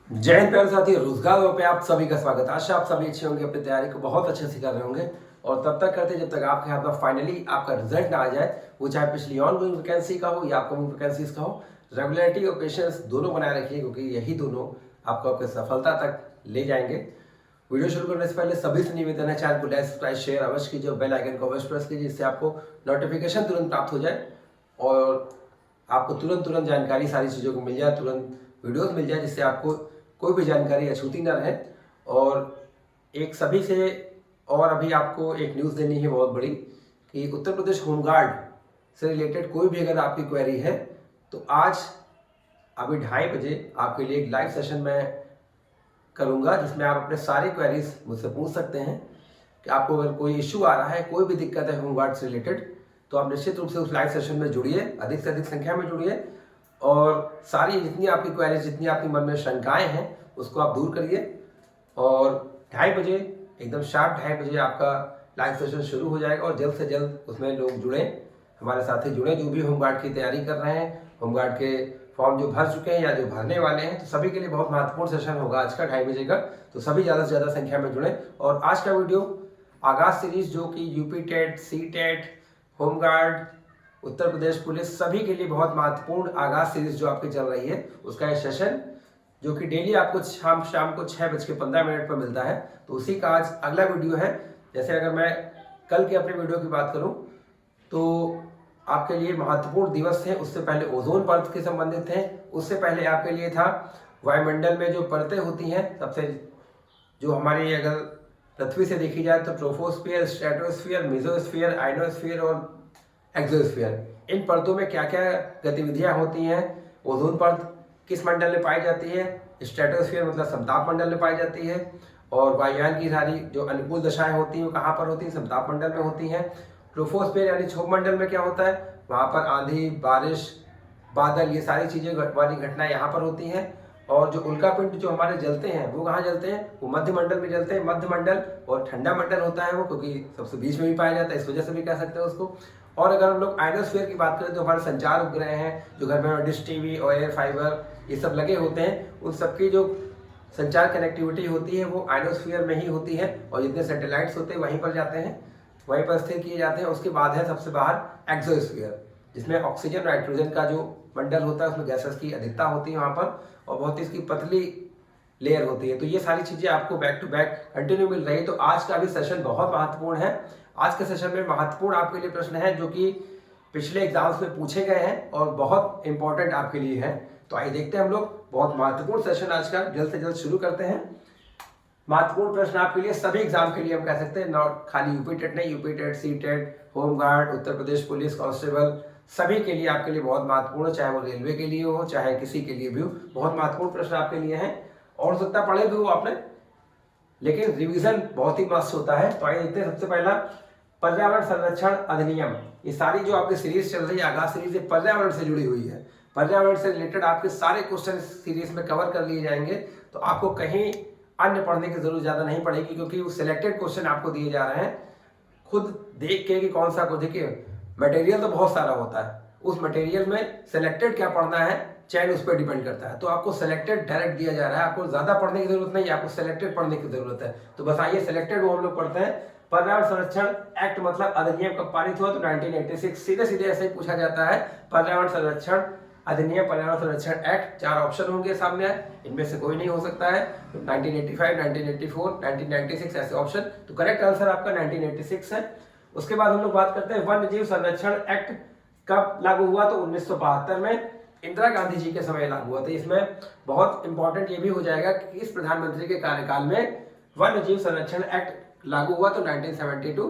जय हिंद प्यारे साथी, रोजगार पे आप सभी का स्वागत है। आशा आप सभी अच्छे होंगे, अपनी तैयारी को बहुत अच्छे से कर रहे होंगे और तब तक करते जब तक आपके हाथ में फाइनली आपका रिजल्ट ना आ जाए, वो चाहे पिछली ऑन गोइंग वैकेंसी का हो या अपकमिंग वैकेंसीज का हो। रेगुलरिटी और पेशेंस दोनों बनाए रखिए, क्योंकि यही दोनों आपको आपके सफलता तक ले जाएंगे। वीडियो शुरू करने से पहले सभी से निवेदन है, चैनल को लाइक सब्सक्राइब शेयर अवश्य कीजिए, बेल आइकन को अवश्य प्रेस कीजिए, जिससे आपको नोटिफिकेशन तुरंत प्राप्त हो जाए और आपको तुरंत तुरंत जानकारी सारी चीज़ों को मिल जाए, तुरंत वीडियोस मिल जाए, जिससे आपको कोई भी जानकारी अछूती ना रहे। और एक सभी से और अभी आपको एक न्यूज़ देनी है बहुत बड़ी, कि उत्तर प्रदेश होमगार्ड से रिलेटेड कोई भी अगर आपकी क्वेरी है तो आज अभी 2:30 बजे आपके लिए एक लाइव सेशन में करूंगा, जिसमें आप अपने सारी क्वेरीज मुझसे पूछ सकते हैं। कि आपको अगर कोई इशू आ रहा है, कोई भी दिक्कत है होमगार्ड से रिलेटेड, तो आप निश्चित रूप से उस लाइव सेशन में जुड़िए, अधिक से अधिक संख्या में जुड़िए और सारी जितनी आपकी क्वेरीज, जितनी आपकी मन में शंकाएं हैं, उसको आप दूर करिए। और 2:30 बजे एकदम शार्प 2:30 बजे आपका लाइव सेशन शुरू हो जाएगा और जल्द से जल्द उसमें लोग जुड़ें, हमारे साथी जुड़ें जो भी होमगार्ड की तैयारी कर रहे हैं, होमगार्ड के फॉर्म जो भर चुके हैं या जो भरने वाले हैं, तो सभी के लिए बहुत महत्वपूर्ण सेशन होगा आज का 2:30 बजे का। तो सभी ज़्यादा से ज़्यादा संख्या में जुड़ें। और आज का वीडियो आगाज सीरीज, जो कि UP TET, CTET, home guard, Uttar Pradesh police, सभी के लिए बहुत महत्वपूर्ण आगाज सीरीज जो आपकी चल रही है, उसका ये सेशन जो कि डेली आपको शाम को 6:15 पर मिलता है, तो उसी का आज अगला वीडियो है। जैसे अगर मैं कल के अपने वीडियो की बात करूं तो आपके लिए महत्वपूर्ण दिवस थे, उससे पहले ओजोन परत के संबंधित थे, उससे पहले आपके लिए था वायुमंडल में जो परतें होती हैं, सबसे जो हमारी अगर पृथ्वी से देखी जाए तो ट्रोपोस्फियर, स्ट्रेटोस्फियर, मेसोस्फियर, आइनोस्फियर और एक्सोस्फियर, इन परतों में क्या क्या गतिविधियां होती हैं। ओजोन परत किस मंडल में पाई जाती है, स्ट्रेटोस्फियर मतलब समताप मंडल में पाई जाती है, और वायुयान की सारी जो अनुकूल दशाएं होती हैं वो कहाँ पर होती हैं, समताप मंडल में होती हैं। ट्रोपोस्फियर यानी क्षोभ मंडल में क्या होता है, वहाँ पर आंधी, बारिश, बादल, ये सारी चीजें वाली घटनाएं यहाँ पर होती हैं। और जो उल्कापिंड जो हमारे जलते हैं वो कहाँ जलते हैं, वो मध्य मंडल में जलते हैं। मध्य मंडल और ठंडा मंडल होता है वो, क्योंकि सबसे बीच में भी पाया जाता है, इस वजह से भी कह सकते हैं उसको। और अगर हम लोग आइनोस्फीयर की बात करें तो हमारे संचार उपग्रह हैं, जो घर में डिश टीवी और एयर फाइबर ये सब लगे होते हैं, उन सबकी जो संचार कनेक्टिविटी होती है वो आइनोस्फीयर में ही होती है। और जितने सैटेलाइट्स होते हैं वहीं पर जाते हैं, वहीं पर स्थिर किए जाते हैं। उसके बाद है सबसे बाहर एक्सोस्फीयर, जिसमें ऑक्सीजन नाइट्रोजन का जो मंडल होता है उसमें गैसेस की अधिकता होती है वहाँ पर, और बहुत ही इसकी पतली लेयर होती है। तो ये सारी चीजें आपको बैक टू बैक कंटिन्यू मिल रही है। तो आज का भी सेशन बहुत महत्वपूर्ण है। आज के सेशन में महत्वपूर्ण आपके लिए प्रश्न है जो कि पिछले एग्जाम्स में पूछे गए हैं और बहुत इंपॉर्टेंट आपके लिए है। तो आइए देखते हैं हम लोग, बहुत महत्वपूर्ण सेशन आज का, जल्द से जल्द शुरू करते हैं। महत्वपूर्ण प्रश्न आपके लिए सभी एग्जाम के लिए, हम कह सकते हैं, नॉट खाली यूपी टेट नहीं, UP TET, CTET, home guard, Uttar Pradesh police constable, सभी के लिए आपके लिए बहुत महत्वपूर्ण, चाहे वो रेलवे के लिए हो चाहे किसी के लिए भी हो, बहुत महत्वपूर्ण प्रश्न आपके लिए हैं। और सकता पढ़े भी हो आपने, लेकिन रिवीजन बहुत ही मस्त होता है। तो आइए देखते हैं। सबसे पहला, पर्यावरण संरक्षण अधिनियम, ये सारी जो आपकी सीरीज चल रही है, आगाज सीरीज, ये पर्यावरण से जुड़ी हुई है। पर्यावरण से रिलेटेड आपके सारे क्वेश्चन सीरीज में कवर कर लिए जाएंगे, तो आपको कहीं अन्य पढ़ने की जरूरत ज्यादा नहीं पड़ेगी, क्योंकि वो सिलेक्टेड क्वेश्चन आपको दिए जा रहे हैं। खुद देख के कि कौन सा को, देखिए मटेरियल तो बहुत सारा होता है, उस मटेरियल में सिलेक्टेड क्या पढ़ना है, चयन उस पर डिपेंड करता है। तो आपको सिलेक्टेड डायरेक्ट दिया जा रहा है, आपको ज्यादा पढ़ने की जरूरत नहीं है, आपको सिलेक्टेड पढ़ने की जरूरत है। तो बस आइए सिलेक्टेड वो हम लोग पढ़ते हैं। पर्यावरण संरक्षण एक्ट मतलब अधिनियम कब पारित हुआ, तो 1986। सीधे सीधे ऐसे ही पूछा जाता है, पर्यावरण संरक्षण अधिनियम, पर्यावरण संरक्षण एक्ट। 4 ऑप्शन होंगे सामने, इनमें से कोई नहीं हो सकता है। तो 1985, 1984, 1996 ऐसे ऑप्शन। तो करेक्ट आंसर आपका 1986 है। उसके बाद हम लोग बात करते हैं वन्य जीव संरक्षण एक्ट कब लागू हुआ, तो 1972 में इंदिरा गांधी जी के समय लागू हुआ था। इसमें बहुत इंपॉर्टेंट ये भी हो जाएगा कि इस प्रधानमंत्री के कार्यकाल में वन्य जीव संरक्षण एक्ट लागू हुआ, तो 1972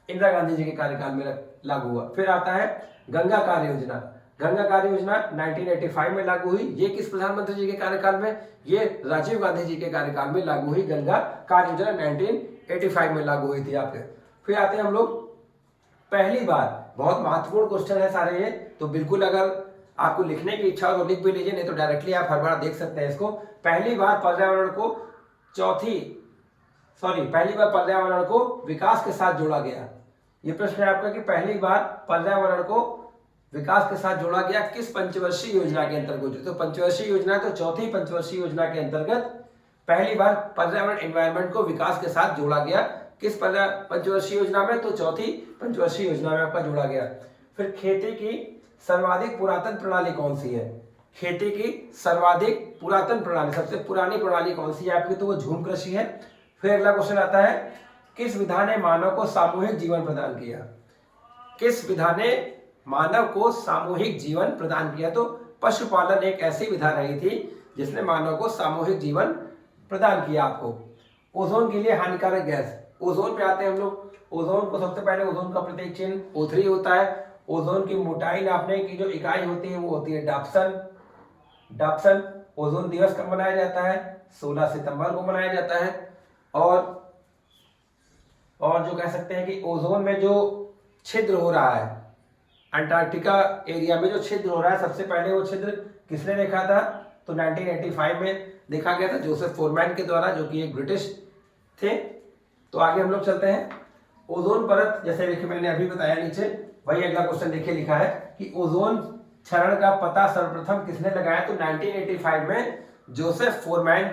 इंदिरा गांधी जी के कार्यकाल में लागू हुआ। फिर आता है गंगा कार्य योजना। गंगा कार्य योजना 1985 में लागू हुई। ये किस प्रधानमंत्री जी के कार्यकाल में, ये राजीव गांधी जी के कार्यकाल में लागू हुई। गंगा कार्य योजना 1985 में लागू हुई थी आपके। फिर आते हैं हम लोग पहली बार, बहुत महत्वपूर्ण क्वेश्चन है सारे ये, तो बिल्कुल अगर आपको लिखने की इच्छा हो तो लिख भी लीजिए, नहीं तो डायरेक्टली आप हर बार देख सकते हैं इसको। पहली बार पर्यावरण को पहली बार पर्यावरण को विकास के साथ जोड़ा गया। ये प्रश्न है आपका कि पहली बार पर्यावरण को विकास के साथ जोड़ा गया किस पंचवर्षीय योजना के अंतर्गत? तो पंचवर्षीय योजना तो चौथी पंचवर्षीय योजना के अंतर्गत पहली बार पर्यावरण एनवायरनमेंट को विकास के साथ जोड़ा गया। किस पंचवर्षीय योजना में? तो चौथी पंचवर्षीय योजना में आपका जोड़ा गया। फिर खेती की सर्वाधिक पुरातन प्रणाली कौन सी है? खेती की सर्वाधिक पुरातन प्रणाली, सबसे पुरानी प्रणाली कौन सी है आपकी? तो वो झूम कृषि है। फिर अगला क्वेश्चन आता है, किस विधा ने मानव को सामूहिक जीवन प्रदान किया? किस विधा ने मानव को सामूहिक जीवन प्रदान किया? तो पशुपालन एक ऐसी विधा रही थी जिसने मानव को सामूहिक जीवन प्रदान किया आपको। ओजोन के लिए हानिकारक गैस, ओजोन पे आते हैं हम लोग। ओजोन को सबसे पहले ओजोन का प्रतीक चिन्ह O3 होता है। ओजोन की मोटाई नापने की जो इकाई होती है वो होती है डाप्सन। डाप्सन। ओजोन दिवस कब मनाया जाता है? 16 सितंबर को मनाया जाता है। और जो कह सकते हैं कि ओजोन में जो छिद्र हो रहा है, अंटार्कटिका एरिया में जो छिद्र हो रहा है, सबसे पहले वो छिद्र किसने देखा था? तो 1985 में देखा गया था जोसेफ फोरमैन के द्वारा, जो कि एक ब्रिटिश थे। तो आगे हम लोग चलते हैं। ओजोन परत, जैसे देखिए मैंने अभी बताया नीचे, वही अगला क्वेश्चन देखिए लिखा है कि ओजोन क्षरण का पता सर्वप्रथम किसने लगाया? तो 1985 में जोसेफ फोरमैन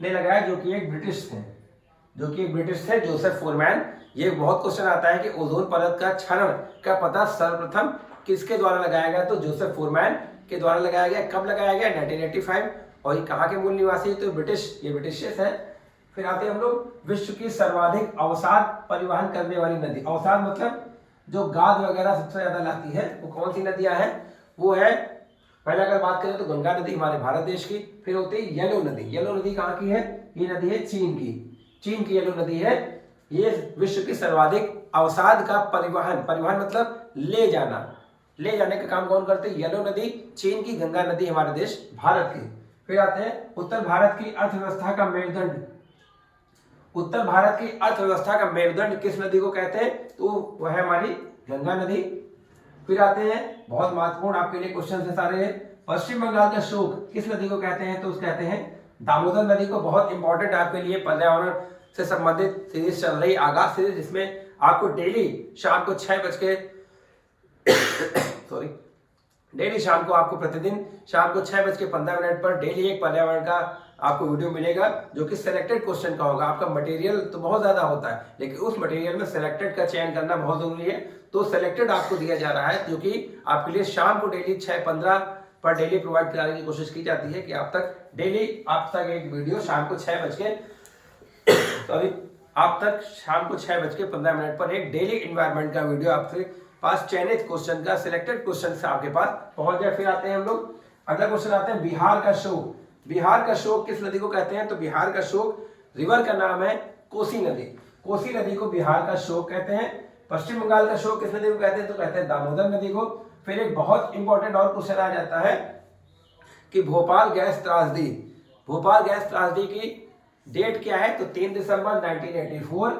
ने लगाया, जो कि एक ब्रिटिश थे, जोसेफ फोरमैन। ये बहुत क्वेश्चन आता है कि ओजोन परत का क्षरण का पता सर्वप्रथम किसके द्वारा लगाया गया? तो जोसेफ फोरमैन के द्वारा लगाया गया। कब लगाया गया? 1985। और ये कहाँ के मूल निवासी? तो ये ब्रिटिश है। फिर आते हैं हम लोग, विश्व की सर्वाधिक अवसाद परिवहन करने वाली नदी। अवसाद मतलब जो गाद वगैरह सबसे ज्यादा लाती है, वो कौन सी नदियां हैं? वो है, पहले अगर बात करें तो गंगा नदी हमारे भारत देश की। फिर होती है येलो नदी। येलो नदी कहाँ की है? ये नदी है चीन की येलो नदी है। ये विश्व की सर्वाधिक अवसाद का परिवहन मतलब ले जाने का काम कौन करते हैं? येलो नदी चीन की, गंगा नदी हमारे देश भारत की। फिर आते हैं, उत्तर भारत की अर्थव्यवस्था का मेरुदंड। उत्तर भारत की अर्थव्यवस्था का मेरुदंड किस नदी को कहते हैं? तो वह है हमारी गंगा नदी। फिर आते हैं, बहुत महत्वपूर्ण आपके लिए क्वेश्चन है सारे, पश्चिम बंगाल का शोक किस नदी को कहते हैं? तो उसे कहते हैं दामोदर नदी को। बहुत इंपॉर्टेंट आपके लिए पर्यावरण से संबंधित सीरीज चल रही, आगाज सीरीज, जिसमें आपको डेली शाम को 6 बज के डेली शाम को आपको प्रतिदिन शाम को 6:15 पर डेली एक पर्यावरण का आपको वीडियो मिलेगा, जो कि सिलेक्टेड क्वेश्चन का होगा। आपका मटेरियल तो बहुत ज्यादा होता है, लेकिन उस मटेरियल में सिलेक्टेड का चयन करना बहुत जरूरी है। तो सिलेक्टेड आपको दिया जा रहा है, जो कि आपके लिए शाम को डेली 6:15 पर डेली प्रोवाइड कराने की कोशिश की जाती है कि आप तक एक वीडियो शाम को 6:15 पर एक डेली इन्वायरमेंट का वीडियो आपके पास चयनित क्वेश्चन का, सिलेक्टेड क्वेश्चन से आपके पास पहुंच जाए। फिर आते हैं हम लोग, अगला क्वेश्चन आते हैं, बिहार का शोक। बिहार का शोक किस नदी को कहते हैं? तो बिहार का शोक, रिवर का नाम है कोसी नदी। कोसी नदी को बिहार का शोक कहते हैं। पश्चिम बंगाल का शोक किस नदी को कहते हैं? तो कहते हैं दामोदर नदी को। फिर एक बहुत इंपॉर्टेंट और क्वेश्चन आ जाता है कि भोपाल गैस त्रासदी। भोपाल गैस त्रासदी की डेट क्या है? तो 3 दिसंबर 1984।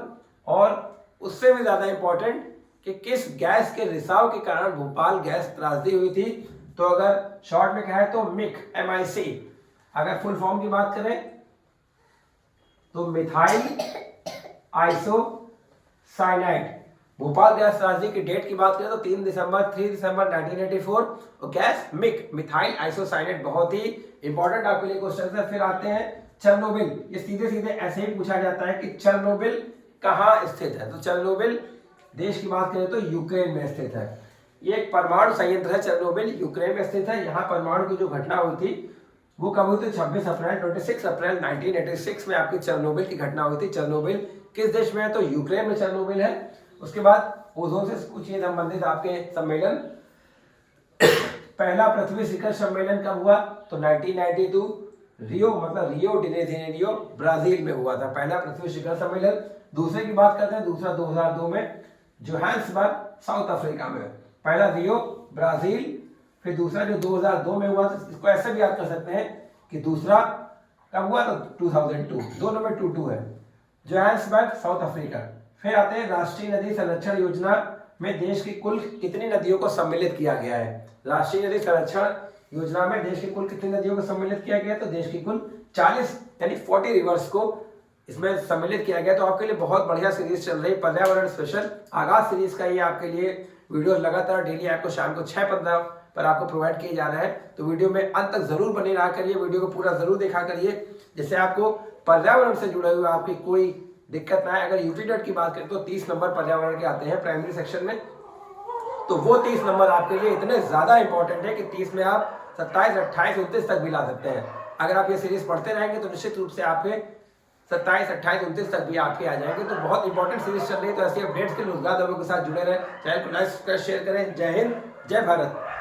और उससे भी ज्यादा इंपॉर्टेंट कि किस गैस के रिसाव के कारण भोपाल गैस त्रासदी हुई थी? तो अगर शॉर्ट में कहे तो MIC। अगर फुल फॉर्म की बात करें तो मिथाइल आइसोसाइनाइड। भोपाल गैस त्रासदी की डेट की बात करें तो 3 दिसंबर 1984। और गैस मिथाइल आइसोसाइनाइड, बहुत ही इंपॉर्टेंट आपके लिए क्वेश्चन है। फिर आते हैं चेरनोबिल। ये सीधे सीधे ऐसे ही पूछा जाता है कि चेरनोबिल कहाँ स्थित है? तो चेरनोबिल देश की बात करें तो यूक्रेन में स्थित है। ये एक परमाणु संयंत्र है, चेरनोबिल यूक्रेन में स्थित है। यहाँ परमाणु की जो घटना हुई थी वो कब हुई थी? 26 अप्रैल 1986 में आपकी चेरनोबिल की घटना हुई थी। चेरनोबिल किस देश में है? तो यूक्रेन में चेरनोबिल है। उसके बाद ओजोन से कुछ ही संबंधित आपके सम्मेलन, पहला पृथ्वी शिखर सम्मेलन कब हुआ? तो 1992 रियो डी जेनेरियो ब्राजील में हुआ था पहला पृथ्वी शिखर सम्मेलन। दूसरे की बात करते हैं, दूसरा 2002 में जोहान्सबर्ग साउथ अफ्रीका में। पहला रियो ब्राजील, फिर दूसरा जो 2002 में हुआ था, इसको ऐसे भी याद कर सकते हैं कि दूसरा कब हुआ? तो 2002, दोनों में 2-2 है। Johannesburg south Africa. फिर आते हैं, राष्ट्रीय नदी संरक्षण योजना में देश की कुल कितनी नदियों को सम्मिलित किया गया है? राष्ट्रीय नदी संरक्षण योजना में देश की कुल कितनी नदियों को सम्मिलित किया गया? तो देश की कुल 40 यानी 40 रिवर्स को इसमें सम्मिलित किया गया। तो आपके लिए बहुत बढ़िया सीरीज चल रही, पर्यावरण स्पेशल आगाज सीरीज का ये आपके लिए वीडियोस लगातार डेली आपको शाम को 6:15 पर आपको प्रोवाइड किए जा रहे हैं। तो वीडियो में अंत तक जरूर बने रहा करिए, वीडियो को पूरा जरूर देखा करिए, जिससे आपको पर्यावरण से जुड़े हुए आपकी कोई दिक्कत ना है। अगर यूपी टेट की बात करें तो 30 नंबर पर्यावरण के आते हैं प्राइमरी सेक्शन में, तो वो 30 नंबर आपके लिए इतने ज्यादा इंपॉर्टेंट है कि 30 में आप 27, 28, 29 तक भी ला सकते हैं। अगर आप ये सीरीज पढ़ते रहेंगे तो निश्चित रूप से आपके 27, 28, 29 तक भी आपके आ जाएंगे। तो बहुत इंपॉर्टेंट सीरीज चल रही है। तो ऐसी अपडेट्स के लिए रोजगार दलों के साथ जुड़े रहे, चैनल को लाइक शेयर करें। जय हिंद, जय भारत।